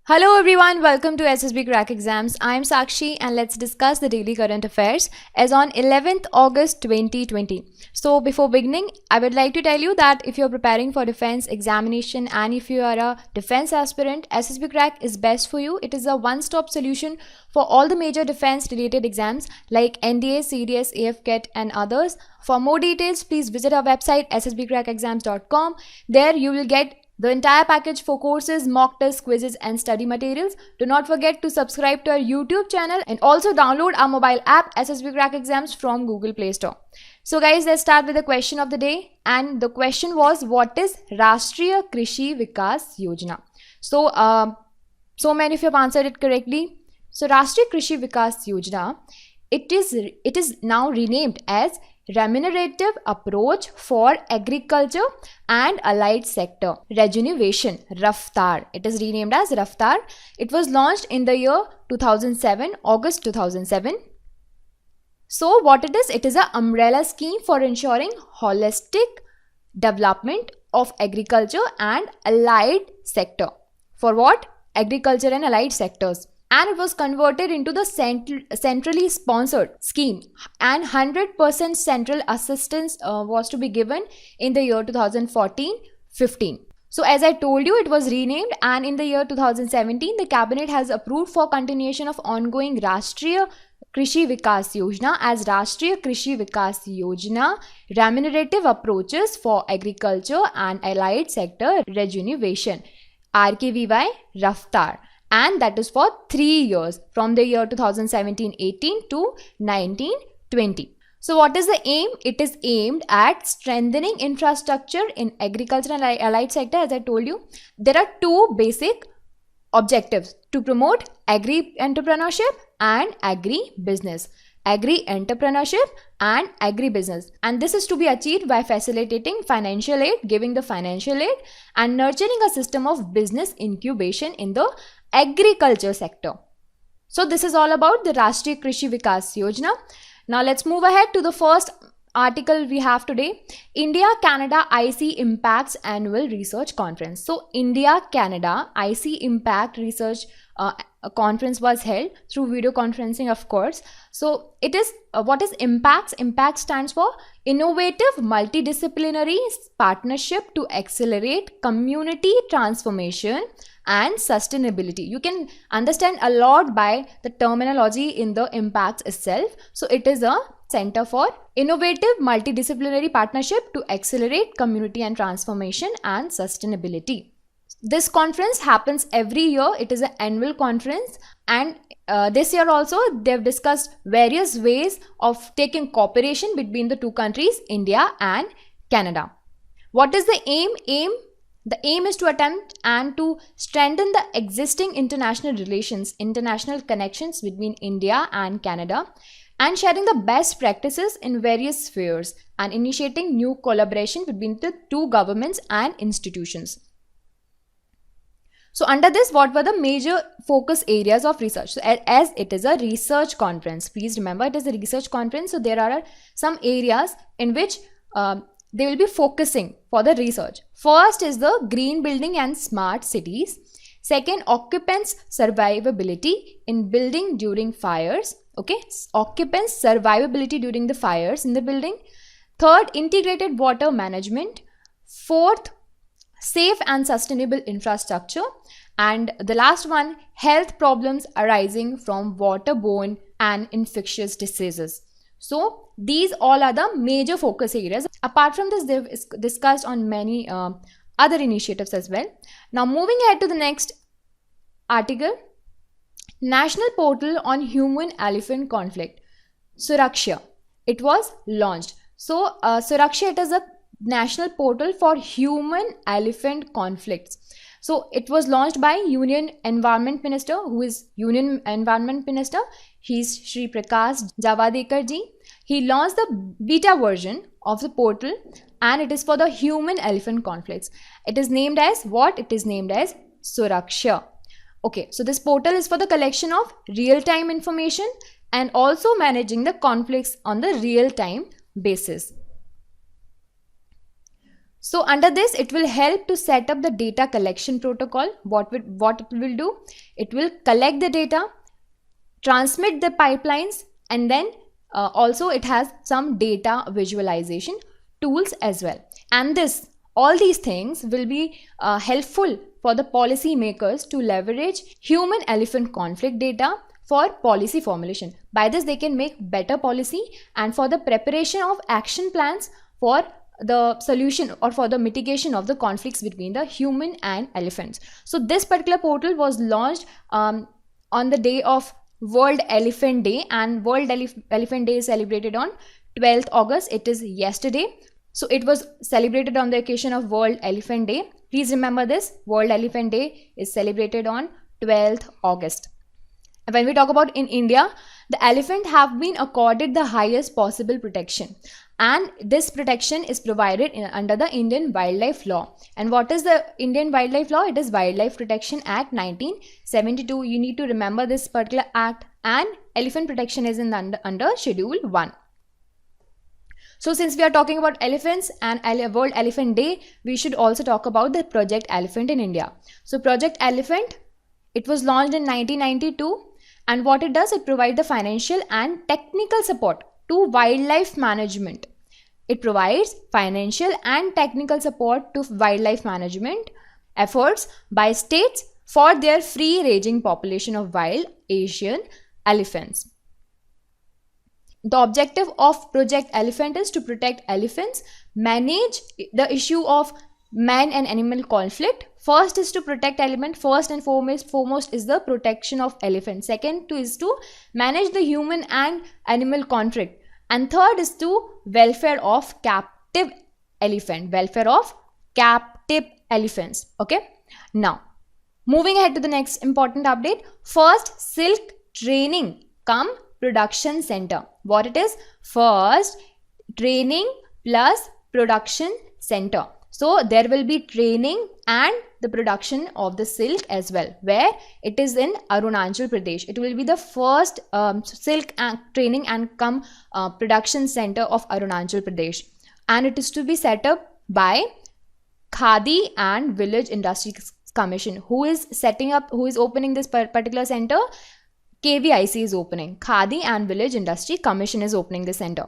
Hello everyone, welcome to SSB Crack Exams. I am Sakshi and let's discuss the daily current affairs as on 11th August 2020. So before beginning, I would like to tell you that if you're preparing for defense examination and if you are a defense aspirant, SSB Crack is best for you. It is a one-stop solution for all the major defense related exams like NDA, CDS, AFCAT and others. For more details, please visit our website ssbcrackexams.com. There you will get the entire package for courses, mock tests, quizzes and study materials. Do not forget to subscribe to our YouTube channel and also download our mobile app SSB Crack Exams from Google Play Store. So guys, let's start with the question of the day, and the question was, what is Rashtriya Krishi Vikas Yojana? So many of you have answered it correctly. So Rashtriya Krishi Vikas Yojana, it is now renamed as Remunerative Approach for Agriculture and Allied Sector Rejuvenation, RAFTAR. It is renamed as RAFTAR. It was launched in the year 2007, August 2007. So what it is an umbrella scheme for ensuring holistic development of agriculture and allied sector. For what? Agriculture and allied sectors. And it was converted into the centrally sponsored scheme, and 100% central assistance was to be given in the year 2014-15. So as I told you, it was renamed, and in the year 2017 the cabinet has approved for continuation of ongoing Rashtriya Krishi Vikas Yojana as Rashtriya Krishi Vikas Yojana, Remunerative Approaches for Agriculture and Allied Sector Rejuvenation, RKVY RAFTAR. And that is for 3 years from the year 2017-18 to 19-20. So what is the aim? It is aimed at strengthening infrastructure in agriculture and allied sector. As I told you, there are two basic objectives: to promote agri-entrepreneurship and agri-business. Agri-entrepreneurship and agri-business, and this is to be achieved by facilitating financial aid, giving the financial aid and nurturing a system of business incubation in the agriculture sector. So this is all about the Rashtriya Krishi Vikas Yojana. Now let's move ahead to the first article we have today. India-Canada IC Impacts Annual Research Conference. So India-Canada IC Impact Research conference was held through video conferencing, of course. So it is what is impacts? Impact stands for Innovative Multidisciplinary Partnership to Accelerate Community Transformation and Sustainability. You can understand a lot by the terminology in the impacts itself. So it is a Center for Innovative Multidisciplinary Partnership to Accelerate Community and Transformation and Sustainability. This conference happens every year. It is an annual conference, and this year also they've discussed various ways of taking cooperation between the two countries, India and Canada. What is the aim? The aim is to attempt and to strengthen the existing international relations, international connections between India and Canada, and sharing the best practices in various spheres and initiating new collaboration between the two governments and institutions. So under this, what were the major focus areas of research? So as it is a research conference, please remember it is a research conference. So there are some areas in which they will be focusing for the research. First is the green building and smart cities. Second, occupants survivability in building during fires. Okay, occupants survivability during the fires in the building. Third, integrated water management. Fourth, safe and sustainable infrastructure. And the last one, health problems arising from waterborne and infectious diseases. So these all are the major focus areas. Apart from this, they've discussed on many other initiatives as well. Now moving ahead to the next article, National Portal on Human-Elephant Conflict, Suraksha. It was launched. So Suraksha, it is a national portal for human-elephant conflicts. So it was launched by Union Environment Minister, who is Union Environment Minister. He's Shri Prakash Javadekar ji. He launched the beta version of the portal, and it is for the human-elephant conflicts. It is named as what? It is named as Suraksha. Okay, so this portal is for the collection of real-time information and also managing the conflicts on the real-time basis. So under this, it will help to set up the data collection protocol. What it will do? It will collect the data, transmit the pipelines, and then also it has some data visualization tools as well. And all these things will be helpful for the policy makers to leverage human elephant conflict data for policy formulation. By this, they can make better policy and for the preparation of action plans for the solution or for the mitigation of the conflicts between the human and elephants. So this particular portal was launched on the day of World Elephant Day, and World Elephant Day is celebrated on 12th August. It is yesterday. So it was celebrated on the occasion of World Elephant Day. Please remember this, World Elephant Day is celebrated on 12th August. And when we talk about in India, the elephant have been accorded the highest possible protection. And this protection is provided under the Indian Wildlife Law. And what is the Indian Wildlife Law? It is Wildlife Protection Act 1972. You need to remember this particular act, and elephant protection is under Schedule 1. So since we are talking about elephants and World Elephant Day, we should also talk about the Project Elephant in India. So Project Elephant, it was launched in 1992, and what it does, it provides the financial and technical support to wildlife management. It provides financial and technical support to wildlife management efforts by states for their free-ranging population of wild Asian elephants. The objective of Project Elephant is to protect elephants, manage the issue of man and animal conflict. First is to protect elephant. First and foremost is the protection of elephant. Second is to manage the human and animal conflict. And third is to welfare of captive elephant. Welfare of captive elephants. Okay. Now, moving ahead to the next important update. First, silk training cum production center. What it is? First, training plus production center. So there will be training and the production of the silk as well, where it is in Arunachal Pradesh. It will be the first silk training and production center of Arunachal Pradesh, and it is to be set up by Khadi and Village Industry Commission. Who is opening this particular center? KVIC is opening. Khadi and Village Industry Commission is opening the center.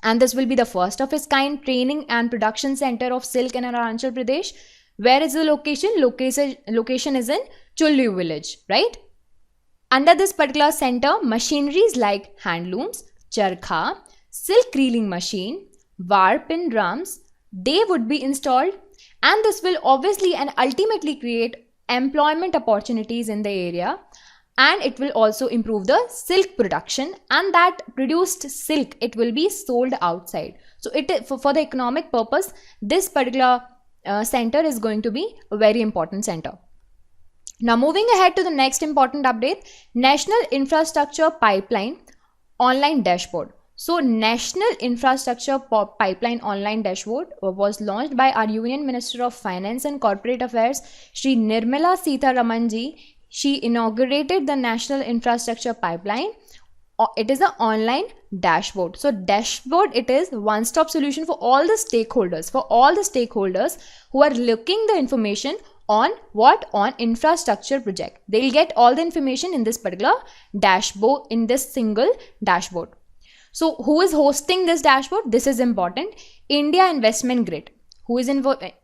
And this will be the first of its kind training and production center of silk in Arunachal Pradesh. Where is the location? Location is in Chullu village, right? Under this particular center, machineries like handlooms, charkha, silk reeling machine, warpin drums, they would be installed, and this will obviously and ultimately create employment opportunities in the area. And it will also improve the silk production, and that produced silk, it will be sold outside. So for the economic purpose, this particular center is going to be a very important center. Now moving ahead to the next important update, National Infrastructure Pipeline Online Dashboard. So National Infrastructure Pipeline Online Dashboard was launched by our Union Minister of Finance and Corporate Affairs, Shri Nirmala Sitharaman ji. She inaugurated the National Infrastructure Pipeline. It is an online dashboard. So dashboard, it is one-stop solution for all the stakeholders, who are looking the information on what? On infrastructure project. They'll get all the information in this particular dashboard, in this single dashboard. So who is hosting this dashboard? This is important. India Investment Grid. Who is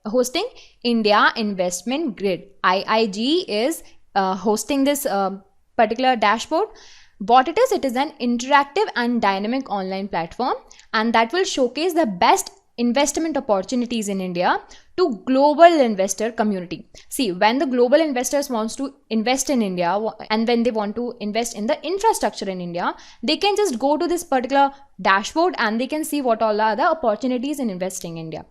hosting? India Investment Grid. IIG is hosting this particular dashboard. What it is an interactive and dynamic online platform, and that will showcase the best investment opportunities in India to global investor community. See, when the global investors wants to invest in India, and when they want to invest in the infrastructure in India, they can just go to this particular dashboard and they can see what all are the opportunities in investing in India.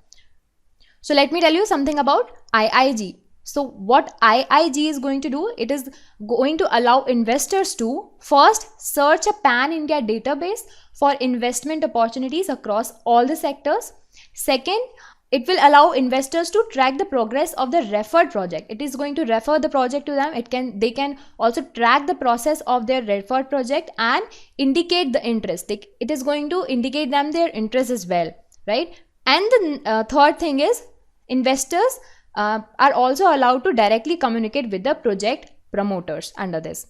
So let me tell you something about IIG. So what IIG is going to do, it is going to allow investors to first search a pan-India database for investment opportunities across all the sectors. Second, it will allow investors to track the progress of the referred project. It is going to refer the project to them. They can also track the process of their referred project and indicate the interest. It is going to indicate them their interest as well, right? And the third thing is Investors are also allowed to directly communicate with the project promoters under this.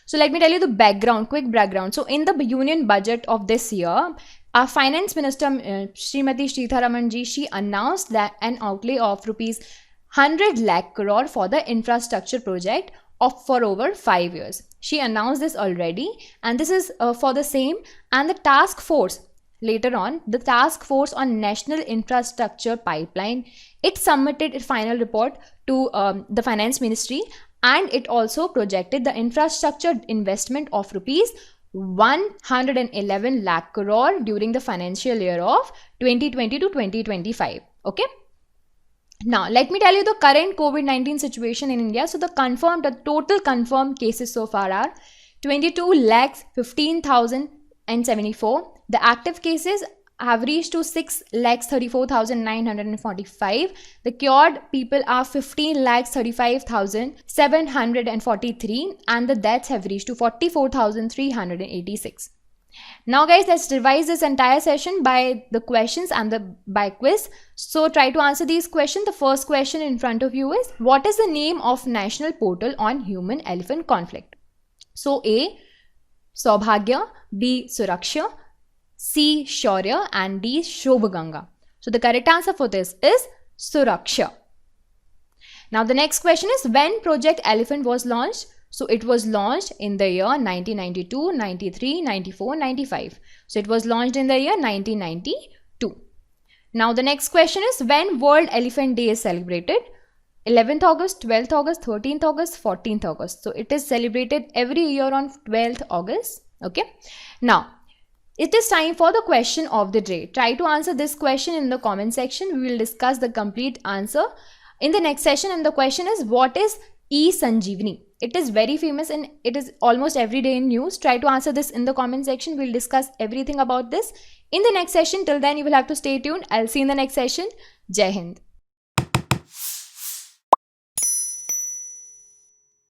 So let me tell you the background, quick background. So in the union budget of this year, our finance minister, Srimati Sitharaman ji, she announced that an outlay of rupees 100 lakh crore for the infrastructure project for over 5 years. She announced this already, and this is for the same. And the task force, later on, the task force on national infrastructure pipeline, it submitted its final report to the finance ministry, and it also projected the infrastructure investment of rupees 111 lakh crore during the financial year of 2020 to 2025. Okay. Now, let me tell you the current COVID-19 situation in India. So, the total confirmed cases so far are 22,15,074. The active cases have reached to 6,34,945. The cured people are 15,35,743, and the deaths have reached to 44,386. Now guys, let's revise this entire session by the questions and by quiz. So try to answer these questions. The first question in front of you is, what is the name of national portal on human-elephant conflict? So A, Saubhagya, B, Suraksha, C, Shaurya, and D, Shobhaganga. So the correct answer for this is Suraksha. Now the next question is, when Project Elephant was launched? So it was launched in the year 1992, 93, 94, 95. So it was launched in the year 1992. Now the next question is, when World Elephant Day is celebrated? 11th August, 12th August, 13th August, 14th August. So it is celebrated every year on 12th August. Okay. Now it is time for the question of the day. Try to answer this question in the comment section. We will discuss the complete answer in the next session. And the question is, what is E-Sanjeevani? It is very famous and it is almost every day in news. Try to answer this in the comment section. We'll discuss everything about this in the next session. Till then, you will have to stay tuned. I'll see you in the next session. Jai Hind.